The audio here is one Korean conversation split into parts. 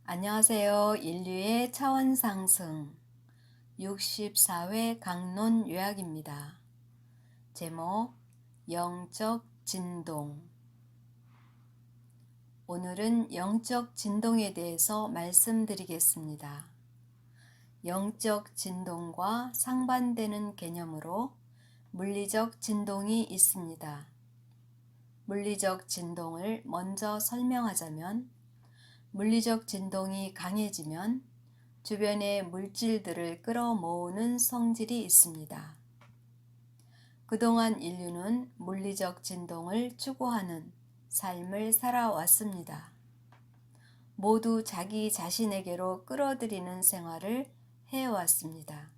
안녕하세요. 인류의 차원 상승 64회 강론 요약입니다. 제목 영적 진동. 오늘은 영적 진동에 대해서 말씀드리겠습니다. 영적 진동과 상반되는 개념으로 물리적 진동이 있습니다. 물리적 진동을 먼저 설명하자면 물리적 진동이 강해지면 주변의 물질들을 끌어모으는 성질이 있습니다. 그동안 인류는 물리적 진동을 추구하는 삶을 살아왔습니다. 모두 자기 자신에게로 끌어들이는 생활을 해왔습니다.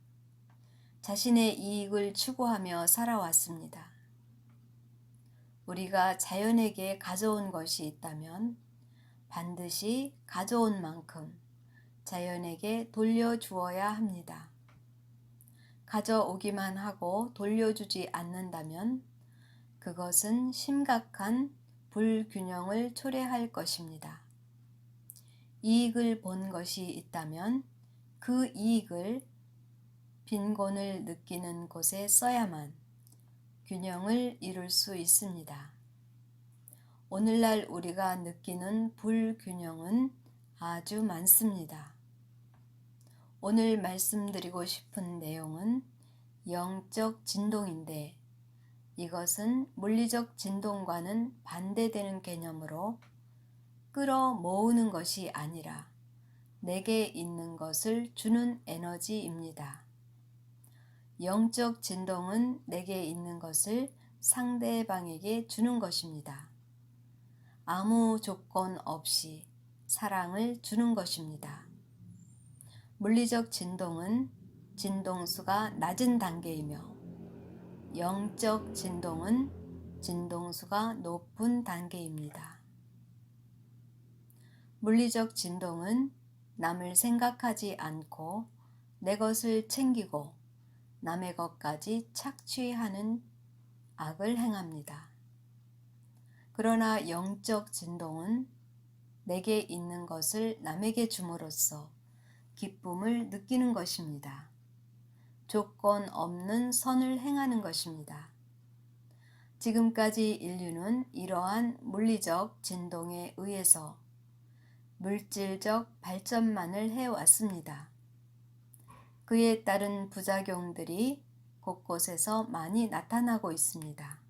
자신의 이익을 추구하며 살아왔습니다. 우리가 자연에게 가져온 것이 있다면 반드시 가져온 만큼 자연에게 돌려주어야 합니다. 가져오기만 하고 돌려주지 않는다면 그것은 심각한 불균형을 초래할 것입니다. 이익을 본 것이 있다면 그 이익을 빈곤을 느끼는 곳에 써야만 균형을 이룰 수 있습니다. 오늘날 우리가 느끼는 불균형은 아주 많습니다. 오늘 말씀드리고 싶은 내용은 영적 진동인데 이것은 물리적 진동과는 반대되는 개념으로 끌어모으는 것이 아니라 내게 있는 것을 주는 에너지입니다. 영적 진동은 내게 있는 것을 상대방에게 주는 것입니다. 아무 조건 없이 사랑을 주는 것입니다. 물리적 진동은 진동수가 낮은 단계이며 영적 진동은 진동수가 높은 단계입니다. 물리적 진동은 남을 생각하지 않고 내 것을 챙기고 남의 것까지 착취하는 악을 행합니다. 그러나 영적 진동은 내게 있는 것을 남에게 줌으로써 기쁨을 느끼는 것입니다. 조건 없는 선을 행하는 것입니다. 지금까지 인류는 이러한 물리적 진동에 의해서 물질적 발전만을 해왔습니다. 그에 따른 부작용들이 곳곳에서 많이 나타나고 있습니다.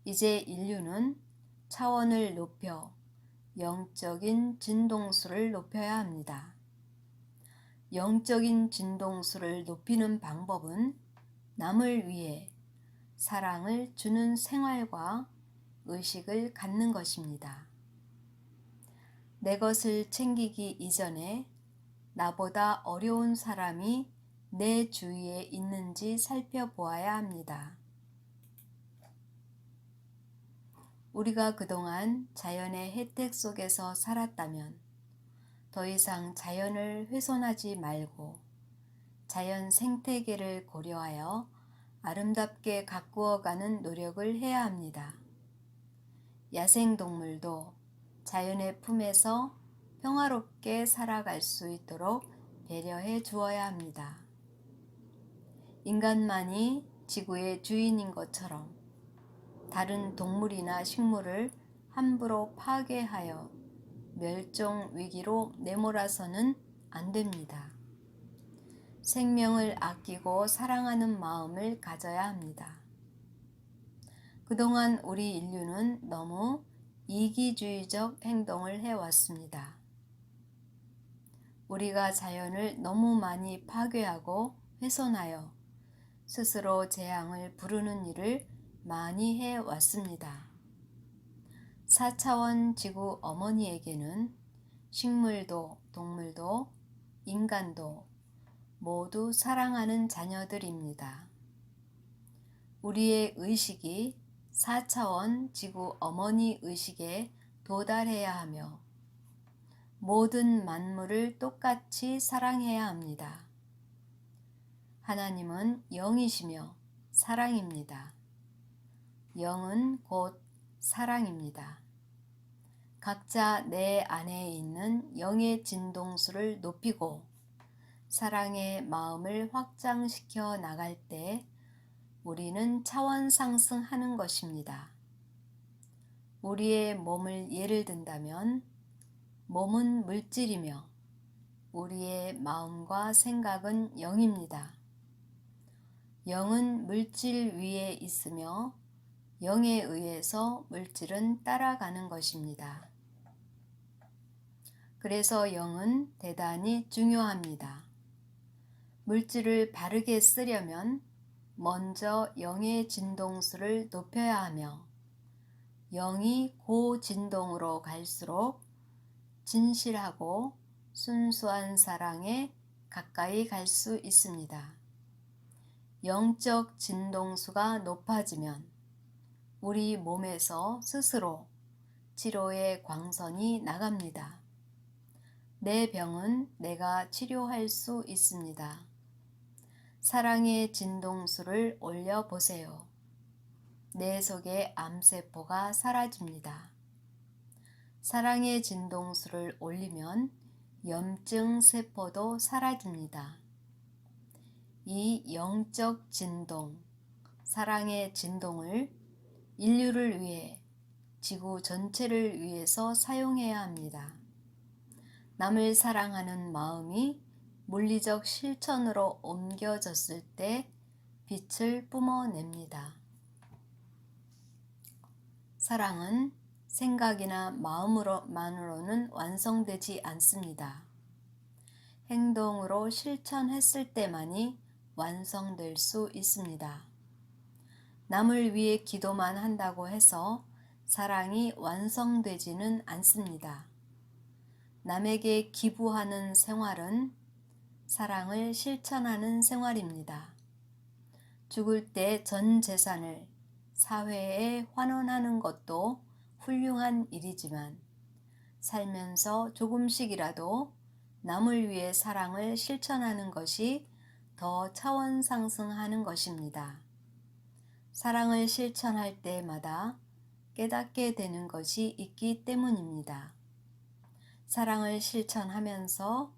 이제 인류는 차원을 높여 영적인 진동수를 높여야 합니다. 영적인 진동수를 높이는 방법은 남을 위해 사랑을 주는 생활과 의식을 갖는 것입니다. 내 것을 챙기기 이전에 나보다 어려운 사람이 내 주위에 있는지 살펴보아야 합니다. 우리가 그동안 자연의 혜택 속에서 살았다면 더 이상 자연을 훼손하지 말고 자연 생태계를 고려하여 아름답게 가꾸어가는 노력을 해야 합니다. 야생동물도 자연의 품에서 평화롭게 살아갈 수 있도록 배려해 주어야 합니다. 인간만이 지구의 주인인 것처럼 다른 동물이나 식물을 함부로 파괴하여 멸종 위기로 내몰아서는 안 됩니다. 생명을 아끼고 사랑하는 마음을 가져야 합니다. 그동안 우리 인류는 너무 이기주의적 행동을 해왔습니다. 우리가 자연을 너무 많이 파괴하고 훼손하여 스스로 재앙을 부르는 일을 많이 해왔습니다. 4차원 지구 어머니에게는 식물도 동물도 인간도 모두 사랑하는 자녀들입니다. 우리의 의식이 4차원 지구 어머니 의식에 도달해야 하며 모든 만물을 똑같이 사랑해야 합니다. 하나님은 영이시며 사랑입니다. 영은 곧 사랑입니다. 각자 내 안에 있는 영의 진동수를 높이고 사랑의 마음을 확장시켜 나갈 때 우리는 차원 상승하는 것입니다. 우리의 몸을 예를 든다면 몸은 물질이며 우리의 마음과 생각은 영입니다. 영은 물질 위에 있으며 영에 의해서 물질은 따라가는 것입니다. 그래서 영은 대단히 중요합니다. 물질을 바르게 쓰려면 먼저 영의 진동수를 높여야 하며 영이 고진동으로 갈수록 진실하고 순수한 사랑에 가까이 갈 수 있습니다. 영적 진동수가 높아지면 우리 몸에서 스스로 치료의 광선이 나갑니다. 내 병은 내가 치료할 수 있습니다. 사랑의 진동수를 올려보세요. 내 속의 암세포가 사라집니다. 사랑의 진동수를 올리면 염증 세포도 사라집니다. 이 영적 진동, 사랑의 진동을 인류를 위해, 지구 전체를 위해서 사용해야 합니다. 남을 사랑하는 마음이 물리적 실천으로 옮겨졌을 때 빛을 뿜어냅니다. 사랑은 생각이나 마음으로만으로는 완성되지 않습니다. 행동으로 실천했을 때만이 완성될 수 있습니다. 남을 위해 기도만 한다고 해서 사랑이 완성되지는 않습니다. 남에게 기부하는 생활은 사랑을 실천하는 생활입니다. 죽을 때 전 재산을 사회에 환원하는 것도 훌륭한 일이지만 살면서 조금씩이라도 남을 위해 사랑을 실천하는 것이 더 차원 상승하는 것입니다. 사랑을 실천할 때마다 깨닫게 되는 것이 있기 때문입니다. 사랑을 실천하면서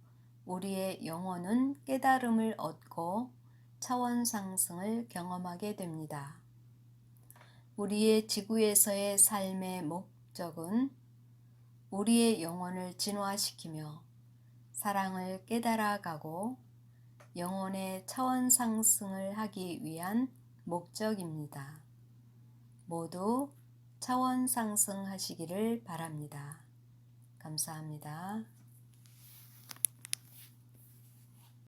우리의 영혼은 깨달음을 얻고 차원 상승을 경험하게 됩니다. 우리의 지구에서의 삶의 목적은 우리의 영혼을 진화시키며 사랑을 깨달아가고 영혼의 차원 상승을 하기 위한 목적입니다. 모두 차원 상승하시기를 바랍니다. 감사합니다.